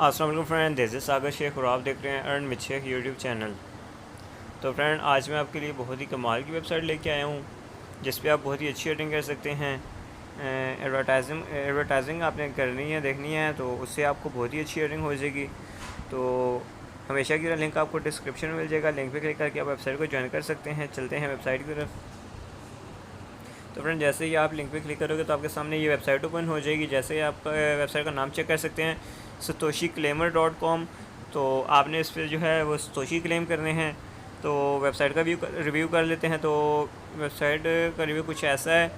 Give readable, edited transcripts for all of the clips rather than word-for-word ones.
अस्सलाम वालेकुम friend, this is Sagar Shaikh और आप देख रहे हैं earn with Shaikh YouTube channel. तो फ्रेंड, आज मैं आपके लिए बहुत ही कमाल की वेबसाइट लेके आया हूँ जिस पे आप बहुत ही अच्छी अर्निंग कर सकते हैं। एडवर्टाइजिंग आपने करनी है, देखनी है, तो उससे आपको बहुत ही अच्छी अर्निंग हो जाएगी। तो हमेशा की तरह लिंक आपको डिस्क्रिप्शन में मिल जाएगा, लिंक पे क्लिक करके आप वेबसाइट को ज्वाइन कर सकते हैं। चलते हैं वेबसाइट की तरफ। तो फ्रेंड, जैसे ही आप लिंक पे क्लिक करोगे तो आपके सामने ये वेबसाइट ओपन हो जाएगी। जैसे ही आप वेबसाइट का नाम चेक कर सकते हैं, satoshiclaimer.com। तो आपने इस पर जो है वो सतोशी क्लेम करने हैं। तो वेबसाइट का रिव्यू कर लेते हैं। तो वेबसाइट का रिव्यू कुछ ऐसा है,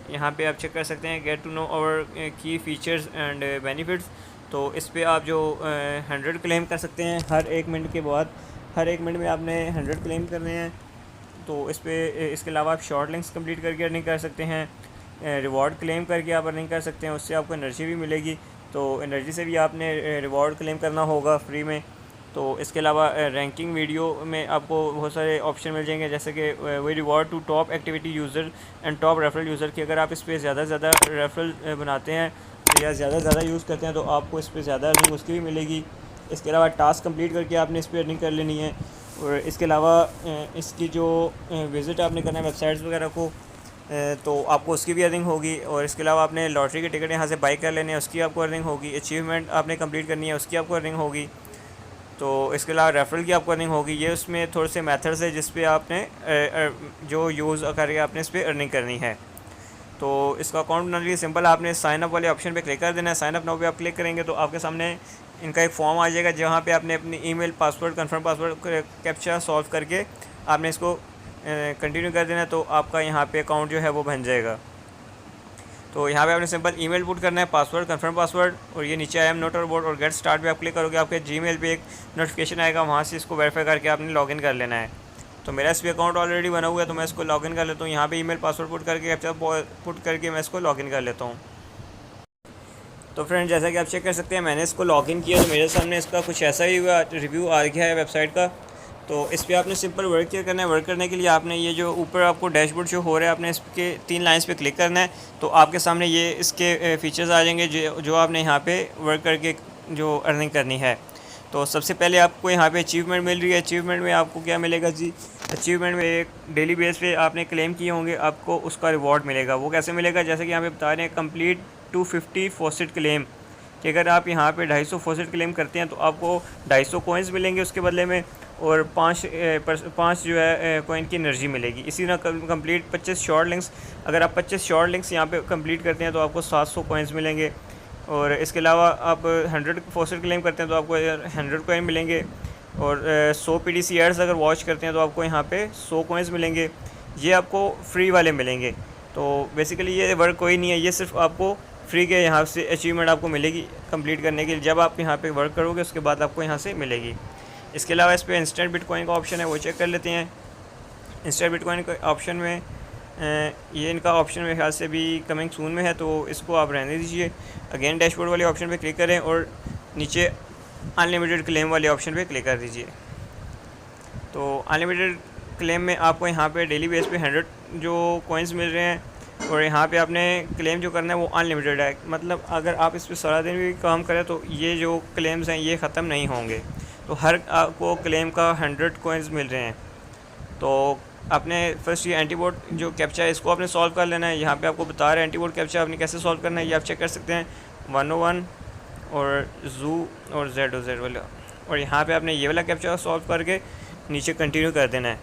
यहाँ पे आप चेक कर सकते हैं, गेट टू नो आवर की फ़ीचर्स एंड बेनिफिट्स। तो इस पर आप जो 100 क्लेम कर सकते हैं हर 1 मिनट के बाद। हर 1 मिनट में आपने 100 क्लेम करने हैं। तो इसके अलावा आप शॉर्ट लिंक्स कंप्लीट करके अर्निंग कर सकते हैं। रिवॉर्ड क्लेम करके आप अर्निंग कर सकते हैं, उससे आपको एनर्जी भी मिलेगी। तो एनर्जी से भी आपने रिवॉर्ड क्लेम करना होगा फ्री में। तो इसके अलावा रैंकिंग वीडियो में आपको बहुत सारे ऑप्शन मिल जाएंगे, जैसे कि वे reward to top activity user and top referral user की। अगर आप इस पर ज़्यादा से ज़्यादा रेफरल बनाते हैं या ज़्यादा से ज़्यादा यूज़ करते हैं तो आपको इस पर ज़्यादा अर्निंग उसकी भी मिलेगी। इसके अलावा टास्क कंप्लीट करके आपने इस पर अर्निंग कर लेनी है। और इसके अलावा इसकी जो विज़िट आपने करना है वेबसाइट्स वगैरह को, तो आपको उसकी भी अर्निंग होगी। और इसके अलावा आपने लॉटरी के टिकट यहाँ से बाई कर लेने हैं, उसकी आपको अर्निंग होगी। अचीवमेंट आपने कंप्लीट करनी है, उसकी आपको अर्निंग होगी। तो इसके अलावा रेफरल की आपको अर्निंग होगी। ये उसमें थोड़े से मेथड्स है जिस पे आपने जो यूज़ करके आपने इस पर अर्निंग करनी है। तो इसका अकाउंट बनाने के लिए सिंपल आपने साइन अप वाले ऑप्शन पे क्लिक कर देना है। साइन अप नाउ पे आप क्लिक करेंगे तो आपके सामने इनका एक फॉर्म आ जाएगा, जहाँ पे आपने अपनी email, password, confirm password, captcha solve करके आपने इसको कंटिन्यू कर देना है। तो आपका यहाँ पे अकाउंट जो है वो बन जाएगा। तो यहाँ पे आपने सिंपल ईमेल पुट करना है, पासवर्ड, कंफर्म पासवर्ड, और ये नीचे आई एम नॉट रोबोट और गेट स्टार्ट पे आप क्लिक करोगे, आपके जीमेल पे एक नोटिफिकेशन आएगा, वहाँ से इसको वेरीफाई करके आपने लॉगिन कर लेना है। तो मेरा इस पर अकाउंट ऑलरेडी बना हुआ है, तो मैं इसको लॉगिन कर लेता हूँ। यहाँ पे ईमेल, पासवर्ड पुट करके, कैप्चा पुट करके मैं इसको लॉगिन कर लेता हूँ। तो फ्रेंड, जैसा कि आप चेक कर सकते हैं, मैंने इसको लॉगिन किया तो मेरे सामने इसका कुछ ऐसा ही हुआ, रिव्यू आ गया है वेबसाइट का। तो इस पर आपने सिंपल वर्क क्या करना है। वर्क करने के लिए आपने ये जो ऊपर आपको डैशबोर्ड शो हो रहा है, आपने इसके 3 लाइंस पे क्लिक करना है। तो आपके सामने ये इसके फ़ीचर्स आ जाएंगे जो आपने यहाँ पे वर्क करके जो अर्निंग करनी है। तो सबसे पहले आपको यहाँ पे अचीवमेंट मिल रही है। अचीवमेंट में आपको क्या मिलेगा जी? अचीवमेंट में एक डेली बेस पे आपने क्लेम किए होंगे, आपको उसका रिवॉर्ड मिलेगा। वो कैसे मिलेगा? जैसे कि यहाँ पे बता रहे हैं, कंप्लीट 250 फॉसेट क्लेम, कि अगर आप यहाँ पे 250 फॉसेट क्लेम करते हैं तो आपको 250 कॉइन्स मिलेंगे उसके बदले में, और 5 जो है कॉइन की एनर्जी मिलेगी। इसी तरह कंप्लीट 25 शॉर्ट लिंक्स, अगर आप 25 शॉर्ट लिंक्स यहाँ पे कंप्लीट करते हैं तो आपको 700 कॉइन्स मिलेंगे। और इसके अलावा आप 100 फॉसेट क्लेम करते हैं तो आपको 100 कॉइन मिलेंगे। और 100 PDC एड्स अगर वॉच करते हैं तो आपको यहाँ पे 100 कॉइन्स मिलेंगे। ये आपको फ्री वाले मिलेंगे। तो बेसिकली ये वर्क कोई नहीं है, ये सिर्फ आपको फ्री के यहाँ से अचीवमेंट आपको मिलेगी कंप्लीट करने के लिए। जब आप यहाँ पे वर्क करोगे उसके बाद आपको यहाँ से मिलेगी। इसके अलावा इस पर इंस्टेंट बिटकॉइन का ऑप्शन है, वो चेक कर लेते हैं। इंस्टेंट बिटकॉइन के ऑप्शन में ये इनका ऑप्शन मेरे ख्याल से भी कमिंग सून में है, तो इसको आप रहने दीजिए। अगेन डैशबोर्ड वाले ऑप्शन पे क्लिक करें और नीचे अनलिमिटेड क्लेम वाले ऑप्शन पे क्लिक कर दीजिए। तो अनलिमिटेड क्लेम में आपको यहाँ पे डेली बेस पे 100 जो कॉइन्स मिल रहे हैं, और यहाँ पे आपने क्लेम जो करना है वो अनलिमिटेड है। मतलब अगर आप इस पर सारा दिन भी काम करें तो ये जो क्लेम्स हैं ये ख़त्म नहीं होंगे। तो हर आपको क्लेम का 100 कॉइन्स मिल रहे हैं। तो आपने फर्स्ट ये एंटीबोट जो कैप्चा है इसको आपने सॉल्व कर लेना है। यहाँ पे आपको बता रहे हैं एंटीबोट कैप्चा आपने कैसे सॉल्व करना है, ये आप चेक कर सकते हैं। 101 और जू और ZOZ वाला, और यहाँ पे आपने ये वाला कैप्चा सॉल्व करके नीचे कंटिन्यू कर देना है।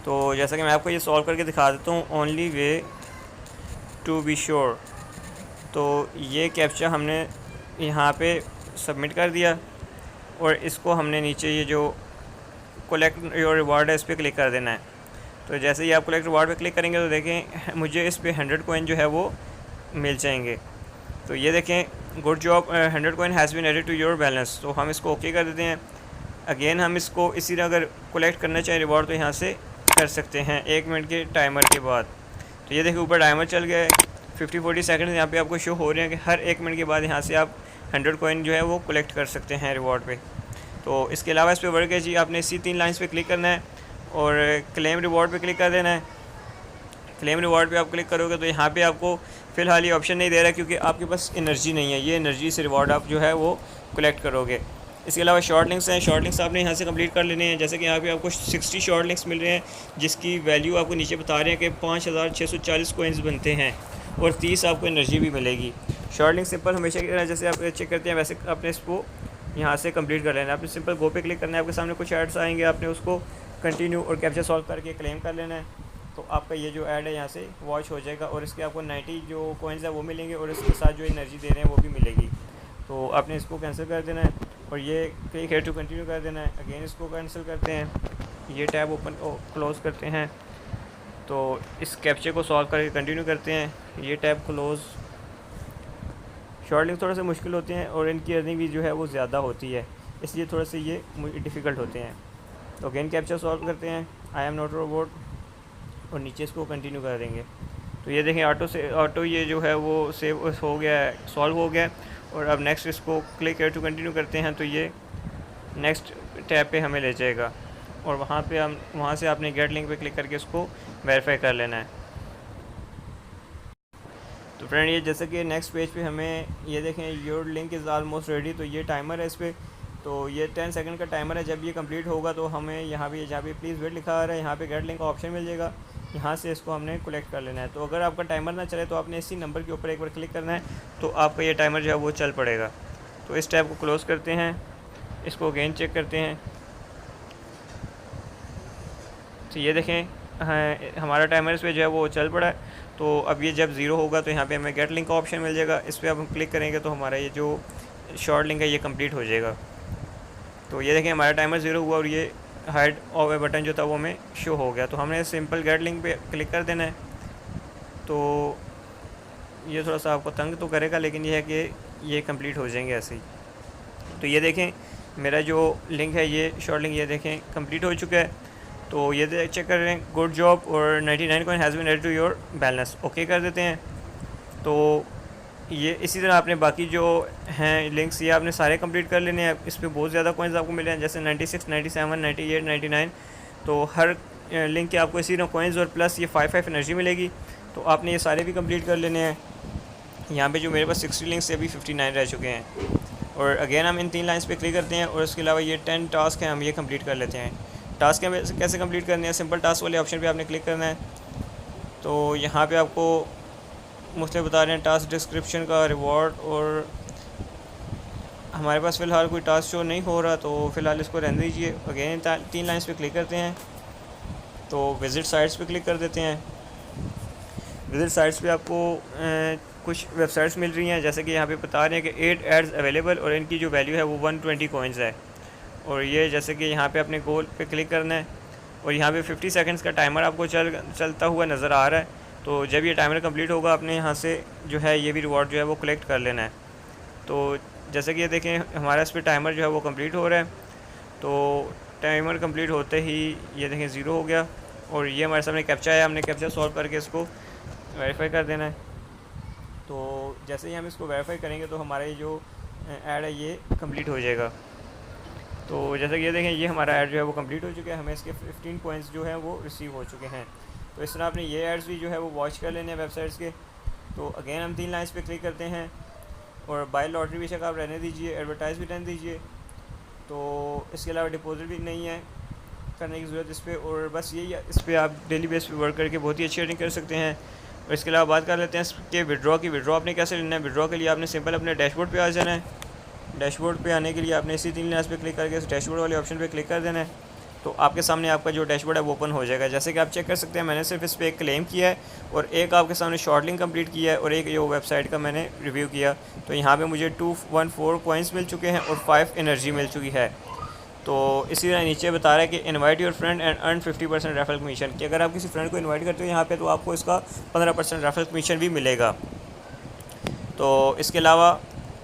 तो जैसा कि मैं आपको ये सॉल्व करके दिखा देता हूँ, only way to be sure. तो ये कैप्चा हमने यहाँ पे सबमिट कर दिया, और इसको हमने नीचे ये जो कलेक्ट योर रिवार्ड है इस पर क्लिक कर देना है। तो जैसे ही आप कलेक्ट रिवार्ड पे क्लिक करेंगे तो देखें मुझे इस पर 100 कॉइन जो है वो मिल जाएंगे। तो ये देखें, good job, 100 coin has been added to your balance. तो हम इसको ओके कर देते हैं। अगेन हम इसको इसी तरह अगर कलेक्ट करना चाहें रिवार्ड तो यहाँ से कर सकते हैं 1 मिनट के टाइमर के बाद। तो ये देखिए ऊपर टाइमर चल गया है, 50-40 सेकंड यहाँ पे आपको शो हो रहे हैं कि हर 1 मिनट के बाद यहाँ से आप 100 कॉइन जो है वो कलेक्ट कर सकते हैं रिवॉर्ड पे। तो इसके अलावा इस पर वर्क है जी, आपने इसी 3 लाइन्स पे क्लिक करना है और क्लेम रिवॉर्ड पे क्लिक कर देना है। क्लेम रिवॉर्ड पे आप क्लिक करोगे तो यहाँ पे आपको फ़िलहाल ये ऑप्शन नहीं दे रहा क्योंकि आपके पास एनर्जी नहीं है। ये एनर्जी से रिवॉर्ड आप जो है वो कलेक्ट करोगे। इसके अलावा शॉर्ट लिंक्स हैं, शॉर्ट लिंक्स आपने यहाँ से कंप्लीट कर लेने हैं। जैसे कि यहाँ पे आपको 60 शॉर्ट लिंक्स मिल रहे हैं, जिसकी वैल्यू आपको नीचे बता रहे हैं कि 5640 कोइंस बनते हैं और 30 आपको एनर्जी भी मिलेगी। शॉर्ट लिंक सिंपल हमेशा की तरह जैसे आप चेक करते हैं वैसे आपने इसको यहाँ से कंप्लीट कर लेना है। आपने सिंपल गो पे क्लिक करना है, आपके सामने कुछ एड्स आएंगे, आपने उसको कंटिन्यू और कैप्चा सॉल्व करके क्लेम कर लेना है। तो आपका ये जो ऐड है यहाँ से वॉच हो जाएगा और इसके आपको 90 जो कॉइन्स है वो मिलेंगे और इसके साथ जो एनर्जी दे रहे हैं वो भी मिलेगी। तो आपने इसको कैंसिल कर देना है और ये क्लिक हेयर टू कंटिन्यू कर देना है। अगेन इसको कैंसिल करते हैं, ये टैब ओपन क्लोज़ करते हैं। तो इस कैप्चे को सॉल्व करके कंटिन्यू करते हैं, ये टैब क्लोज़। शॉर्ट लिंक थोड़ा सा मुश्किल होते हैं और इनकी अर्निंग भी जो है वो ज़्यादा होती है, इसलिए थोड़े से ये डिफ़िकल्ट होते हैं। तो अगेन कैप्चा सॉल्व करते हैं, आई एम नॉट रोबोट, और नीचे इसको कंटिन्यू कर देंगे। तो ये देखें ऑटो ये जो है वो सेव हो गया है, सॉल्व हो गया। और अब नेक्स्ट इसको क्लिक कर टू कंटिन्यू करते हैं तो ये नेक्स्ट टैब पे हमें ले जाएगा और वहाँ से आपने गेट लिंक पे क्लिक करके इसको वेरीफाई कर लेना है। तो फ्रेंड ये जैसे कि नेक्स्ट पेज पे हमें ये देखें your link is almost ready, तो ये टाइमर है इस पर। तो ये 10 सेकंड का टाइमर है, जब ये कंप्लीट होगा तो हमें यहाँ पे जहाँ पे प्लीज़ वेट लिखा आ रहा है यहाँ पे गेट लिंक का ऑप्शन मिल जाएगा, यहाँ से इसको हमने कलेक्ट कर लेना है। तो अगर आपका टाइमर ना चले तो आपने इसी नंबर के ऊपर एक बार क्लिक करना है तो आपका ये टाइमर जो है वो चल पड़ेगा। तो इस टैब को क्लोज़ करते हैं, इसको अगेन चेक करते हैं। तो ये देखें हमारा टाइमर इस पर जो है वो चल पड़ा है। तो अब ये जब ज़ीरो होगा तो यहाँ पे हमें गेट लिंक का ऑप्शन मिल जाएगा, इस पर अब हम क्लिक करेंगे तो हमारा ये जो शॉर्ट लिंक है ये कंप्लीट हो जाएगा। तो ये देखें हमारा टाइमर ज़ीरो हुआ और ये हाइड ऑफ बटन जो था वो हमें शो हो गया। तो हमने सिंपल गेट लिंक पे क्लिक कर देना है। तो ये थोड़ा सा आपको तंग तो करेगा लेकिन ये है कि ये कंप्लीट हो जाएंगे ऐसे ही। तो ये देखें मेरा जो लिंक है ये शॉर्ट लिंक ये देखें कंप्लीट हो चुका है। तो ये चेक कर रहे हैं गुड जॉब और 99 coin has been added to your balance, okay कर देते हैं। तो ये इसी तरह आपने बाकी जो हैं लिंक्स ये आपने सारे कंप्लीट कर लेने हैं। इस पर बहुत ज़्यादा कॉइन्स आपको मिले हैं, जैसे 96, 97, 98, 99। तो हर लिंक के आपको इसी तरह कॉइन्स और प्लस ये 5 एनर्जी मिलेगी। तो आपने ये सारे भी कंप्लीट कर लेने हैं। यहाँ पे जो मेरे पास 60 लिंक्स से अभी 59 रह चुके हैं। और अगेन हम इन 3 लाइन्स पे क्लिक करते हैं और उसके अलावा ये 10 टास्क हैं, हम ये कंप्लीट कर लेते हैं। टास्क हमें कैसे कंप्लीट करने हैं, सिंपल टास्क वाले ऑप्शन पे आपने क्लिक करना है। तो यहाँ पे आपको मुझे बता रहे हैं टास्क डिस्क्रिप्शन का रिवॉर्ड, और हमारे पास फ़िलहाल कोई टास्क शो नहीं हो रहा तो फ़िलहाल इसको रहने दीजिए। अगेन 3 लाइन्स पे क्लिक करते हैं तो विज़िट साइट्स पे क्लिक कर देते हैं। विज़िट साइट्स पे आपको कुछ वेबसाइट्स मिल रही हैं, जैसे कि यहाँ पे बता रहे हैं कि 8 एड्स अवेलेबल और इनकी जो वैल्यू है वो 120 कॉइन्स है। और ये जैसे कि यहाँ पे अपने गोल पे क्लिक करना है और यहाँ पे 50 सेकंड्स का टाइमर आपको चलता हुआ नज़र आ रहा है। तो जब ये टाइमर कंप्लीट होगा आपने यहाँ से जो है ये भी रिवॉर्ड जो है वो कलेक्ट कर लेना है। तो जैसे कि ये देखें हमारा इस पर टाइमर जो है वो कंप्लीट हो रहा है। तो टाइमर कंप्लीट होते ही ये देखें ज़ीरो हो गया और ये हमारे सामने कैप्चा है, हमने कैप्चा सॉल्व करके इसको वेरीफाई कर देना है। तो जैसे ही हम इसको वेरीफाई करेंगे तो हमारा ये जो ऐड है ये कंप्लीट हो जाएगा। तो जैसे कि ये देखें ये हमारा ऐड जो है वो कंप्लीट हो चुका है, हमें इसके 15 पॉइंट्स जो हैं वो रिसीव हो चुके हैं। तो इस तरह आपने ये एड्स भी जो है वो वॉच कर लेने हैं वेबसाइट्स के। तो अगेन हम 3 लाइन्स पे क्लिक करते हैं और बाय लॉटरी बेशक आप रहने दीजिए, एडवर्टाइज़ भी रहने दीजिए। तो इसके अलावा डिपॉजिट भी नहीं है करने की ज़रूरत इस पर, और बस यही इस पर आप डेली बेस पे वर्क करके बहुत ही अच्छी अर्निंग कर सकते हैं। और इसके अलावा बात कर लेते हैं इसके विड्रॉ की। विड्रॉ आपने कैसे लेना है, विड्रॉ के लिए आपने सिंपल अपने डैशबोर्ड पे आ जाना है। डैशबोर्ड पे आने के लिए आपने इसी 3 लाइन्स पे क्लिक करके इस डैशबोर्ड वाले ऑप्शन पे क्लिक कर देना है। तो आपके सामने आपका जो डैशबोर्ड है वो ओपन हो जाएगा। जैसे कि आप चेक कर सकते हैं मैंने सिर्फ इस पर एक क्लेम किया है और एक आपके सामने शॉर्ट लिंक कंप्लीट किया है और एक जो वेबसाइट का मैंने रिव्यू किया। तो यहाँ पे मुझे 214 कॉइन्स मिल चुके हैं और 5 एनर्जी मिल चुकी है। तो इसी तरह नीचे बता रहा है कि invite your friend and earn 50% referral commission, कि अगर आप किसी फ्रेंड को इनवाइट करते हो यहाँ पे तो आपको इसका 15% रेफरल कमीशन भी मिलेगा। तो इसके अलावा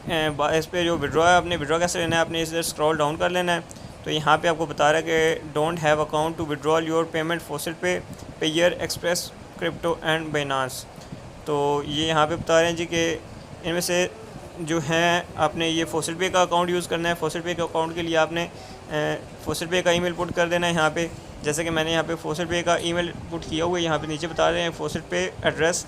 इस पर जो विड्रॉ है आपने विड्रॉ कैसे लेना है, आपने इसे स्क्रॉल डाउन कर लेना है। तो यहाँ पे आपको बता रहा है कि don't have account to withdrawal your payment FaucetPay, Payeer, express, crypto and Binance. तो ये यहाँ पे बता रहे हैं जी कि इनमें से जो हैं आपने ये फॉसिल पे का अकाउंट यूज़ करना है। फॉसिल पे के अकाउंट के लिए आपने फॉसिल पे का ईमेल पुट कर देना है यहाँ पे। जैसे कि मैंने यहाँ पे फॉसिल पे का ईमेल पुट किया हुआ है, यहाँ पे नीचे बता रहे हैं फॉसिल पे एड्रेस,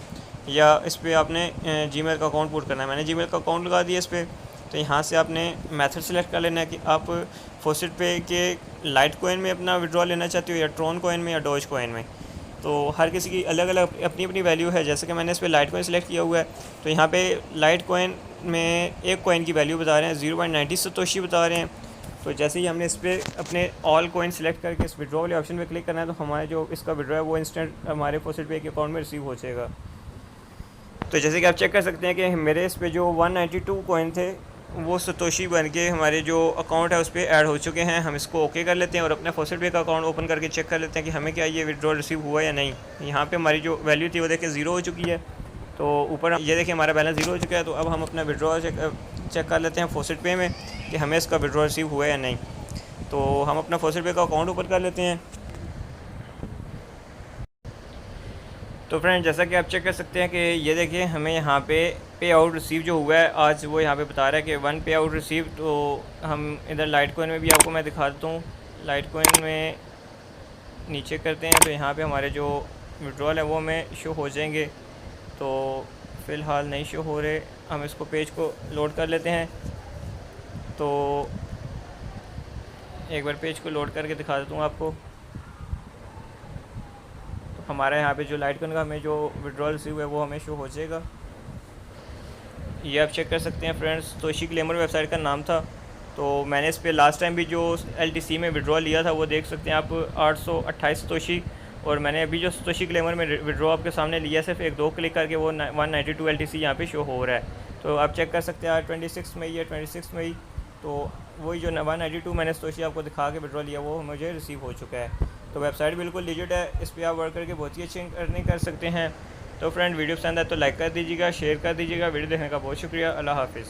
या इस पर आपने जीमेल का अकाउंट पुट करना है। मैंने जीमेल का अकाउंट लगा दिया इस पर। तो यहाँ से आपने मेथड सेलेक्ट कर लेना है कि आप फॉसेट पे के लाइट कॉइन में अपना विड्रॉल लेना चाहते हो या ट्रॉन कॉइन में या डॉज कॉइन में। तो हर किसी की अलग अलग अपनी अपनी वैल्यू है। जैसे कि मैंने इस पर लाइट कॉइन सेलेक्ट किया हुआ है, तो यहाँ पे लाइट कॉइन में एक कॉइन की वैल्यू बता रहे हैं 0.90 सतोशी बता रहे हैं। तो जैसे ही हमने इस पर अपने ऑल कॉइन सेलेक्ट करके इस विड्रॉ वाले ऑप्शन पे क्लिक करना है, तो हमारे जो इसका विड्रॉ है वो इंस्टेंट हमारे फॉसेट पे के अकाउंट में रिसीव हो जाएगा। तो जैसे कि आप चेक कर सकते हैं कि मेरे इस पे जो 192 कॉइन थे वो सतोशी बन के हमारे जो अकाउंट है उस पर ऐड हो चुके हैं। हम इसको ओके कर लेते हैं और अपने फॉसेट पे का अकाउंट ओपन करके चेक कर लेते हैं कि हमें क्या ये विड्रॉ रिसीव हुआ या नहीं। यहाँ पे हमारी जो वैल्यू थी वो देखिए 0 हो चुकी है। तो ऊपर ये देखिए हमारा बैलेंस 0 हो चुका है। तो अब हम अपना विड्रॉ चेक कर लेते हैं फॉसेट पे में कि हमें इसका विड्रॉ रिसीव हुआ या नहीं। तो हम अपना फॉसेट पे का अकाउंट ओपन कर लेते हैं। तो फ्रेंड जैसा कि आप चेक कर सकते हैं कि ये देखिए हमें यहाँ पे आउट रिसीव जो हुआ है आज वो यहाँ पे बता रहा है कि 1 पे आउट रिसीव। तो हम इधर लाइट कॉइन में भी आपको मैं दिखा देता हूँ। लाइट कॉइन में नीचे करते हैं तो यहाँ पे हमारे जो विड्रॉल है वो हमें शो हो जाएंगे। तो फ़िलहाल नहीं शो हो रहे, हम इसको पेज को लोड कर लेते हैं। तो एक बार पेज को लोड करके दिखा देता हूँ आपको। हमारे यहाँ पे जो लाइट कॉइन का हमें जो विड्रॉल रिसीव है वो हमें शो हो जाएगा। ये आप चेक कर सकते हैं फ्रेंड्स, तोशी ग्लैमर वेबसाइट का नाम था। तो मैंने इस पे लास्ट टाइम भी जो LTC में विड्रॉल लिया था वो देख सकते हैं आप 828 तोशी। और मैंने अभी जो तोशी ग्लैमर में विड्रॉ आपके सामने लिया सिर्फ 1-2 क्लिक करके वो 192 LTC यहाँ पे शो हो रहा है। तो आप चेक कर सकते हैं 26 मई या 26 मई। तो वही जो 192 मैंने तोशी आपको दिखा के विड्रॉ लिया वो मुझे रिसीव हो चुका है। तो वेबसाइट बिल्कुल लीजिट है, इस पर आप वर्क करके बहुत ही अच्छी अर्निंग कर सकते हैं। तो फ्रेंड वीडियो पसंद है तो लाइक कर दीजिएगा, शेयर कर दीजिएगा। वीडियो देखने का बहुत शुक्रिया। अल्लाह हाफिज़।